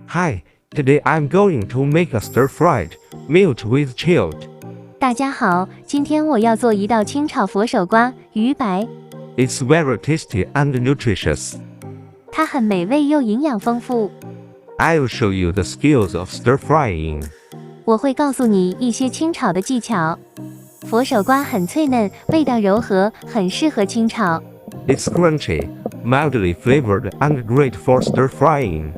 Hi, today I'm going to make a stir-fried meat with chilled. 大家好，今天我要做一道清炒佛手瓜鱼白， It's very tasty and nutritious. 它很美味又营养丰富。 I'll show you the skills of stir-frying. 我会告诉你一些清炒的技巧。佛手瓜很脆嫩，味道柔和，很适合清炒。 It's crunchy, mildly flavored, and great for stir-frying.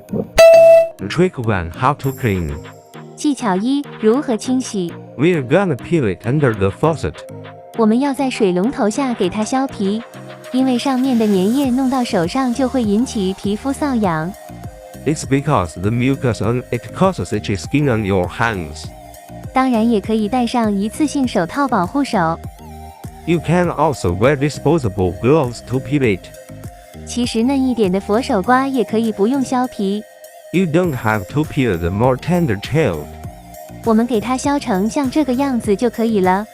Trick 1: How to clean. 技巧1：如何清洗。 We're gonna peel it under the faucet. 我们要在水龙头下给它削皮，因为上面的粘液弄到手上就会引起皮肤瘙痒。 It's because the mucus on it causes itchy skin on your hands. 当然也可以戴上一次性手套保护手。 You can also wear disposable gloves to peel it. 其实嫩一点的佛手瓜也可以不用削皮， You don't have to peel the more tender shell. 我们给它削成像这个样子就可以了。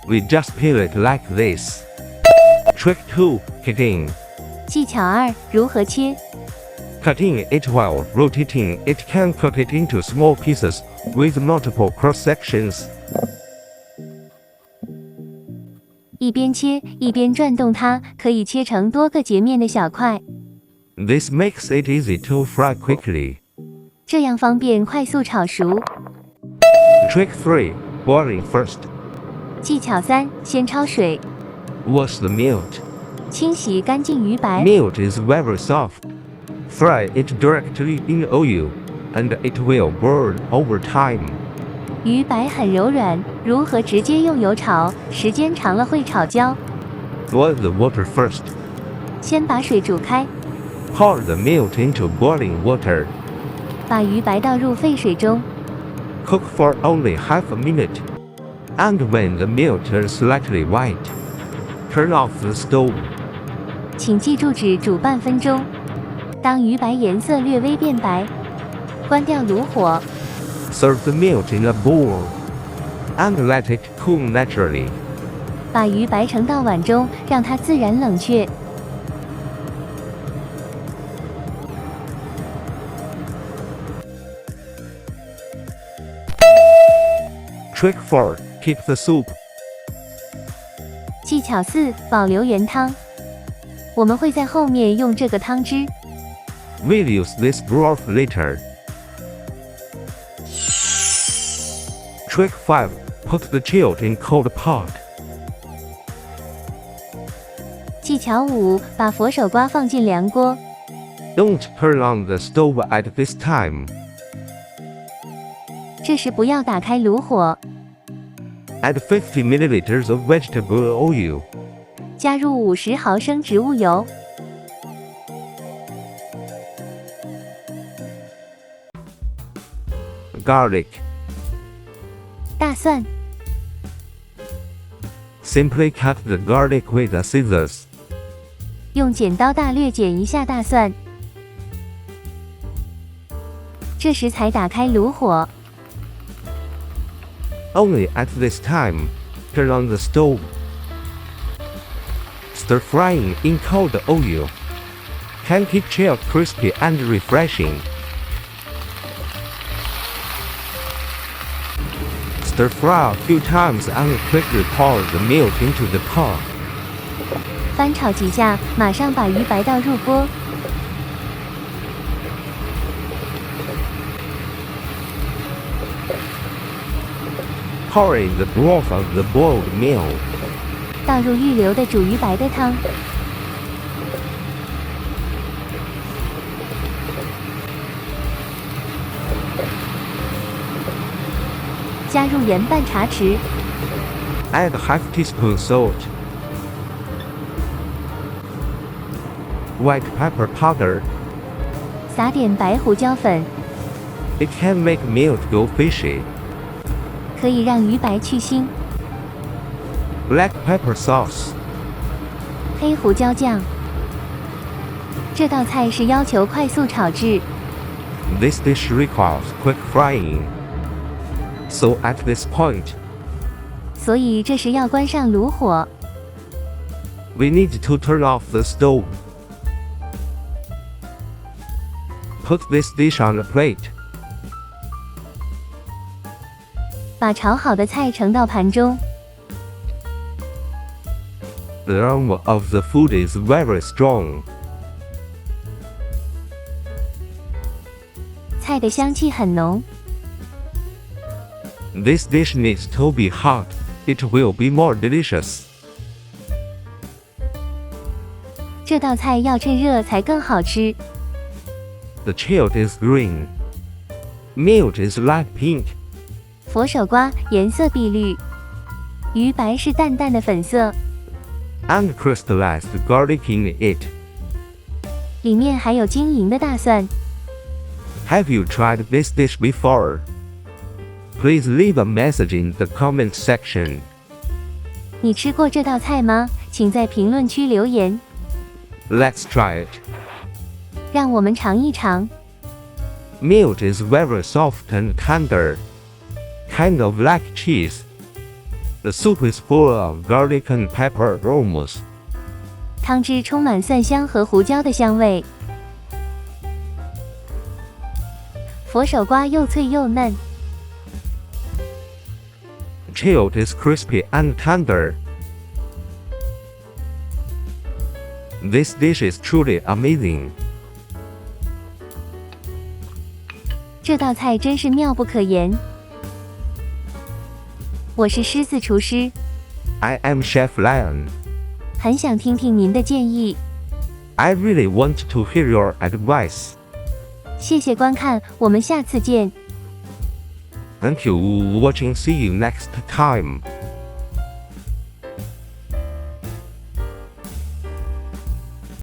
We just peel it like this. Trick 2: Cutting. 技巧2：如何切。 Cutting it while rotating it can cut it into small pieces with multiple cross sections. 一边切一边转动它，可以切成多个截面的小块， This makes it easy to fry quickly. 这样方便快速炒熟。 Trick 3: Boiling first. 技巧3：先焯水， Wash the meat. 清洗干净鱼白。 Meat is very soft. Fry it directly in oil, and it will burn over time. 鱼白很柔软，如何直接用油炒，时间长了会炒焦。 Boil the water first. 先把水煮开， Pour the meat into boiling water. 把鱼白倒入沸水中， Cook for only half a minute. And when the meat turns slightly white, turn off the stove. 请记住只煮半分钟。当鱼白颜色略微变白，关掉炉火， Serve the meat in a bowl. And let it cool naturally. 把鱼白盛到碗中，让它自然冷却。 Trick 4: Keep the soup. 技巧4：保留原汤。我们会在后面用这个汤汁， We'll use this broth later. Trick 5: Put the chilled in cold pot. 技巧5：把佛手瓜放进凉锅， Don't turn on the stove at this time. 这时不要打开炉火， Add 50 milliliters of vegetable oil. 加入50毫升植物油。 Garlic. 大蒜， Simply cut the garlic with the scissors. 用剪刀大略剪一下大蒜，这时才打开炉火， Only at this time, turn on the stove. Stir frying in cold oil can keep chilled crispy and refreshing. Stir fry a few times and quickly pour the meat into the pot. 翻炒几下，马上把鱼白倒入锅， Pour in the broth of the boiled meal. 倒入预留的煮鱼白的汤，加入盐半茶匙， Add half teaspoon salt. White pepper powder. 撒点白胡椒粉， It can make meat go fishy. 可以让鱼白去腥。 Black pepper sauce. 黑胡椒酱，这道菜是要求快速炒制， This dish requires quick frying. So at this point, 所以这时要关上炉火， we need to turn off the stove. Put this dish on a plate 把炒好的菜盛到盘中。The aroma of the food is very strong. 菜的香气很浓。This dish needs to be hot. It will be more delicious. 这道菜要趁热才更好吃。The chilled is green. Meat is light pink. 佛手瓜颜色碧绿，鱼白是淡淡的粉色， And crystallized garlic in it. 里面还有晶莹的大蒜。Have you tried this dish before? Please leave a message in the comment section. 你吃过这道菜吗？请在评论区留言， Let's try it. 让我们尝一尝。Meat is very soft and tender, kind of like cheese. The soup is full of garlic and pepper aromas. 汤汁充满蒜香和胡椒的香味。佛手瓜又脆又嫩， Chilled is crispy and tender. This dish is truly amazing. 这道菜真是妙不可言。我是狮子厨师， I am Chef Lion. 很想听听您的建议。 I really want to hear your advice. 谢谢观看，我们下次见。 Thank you for watching. See you next time.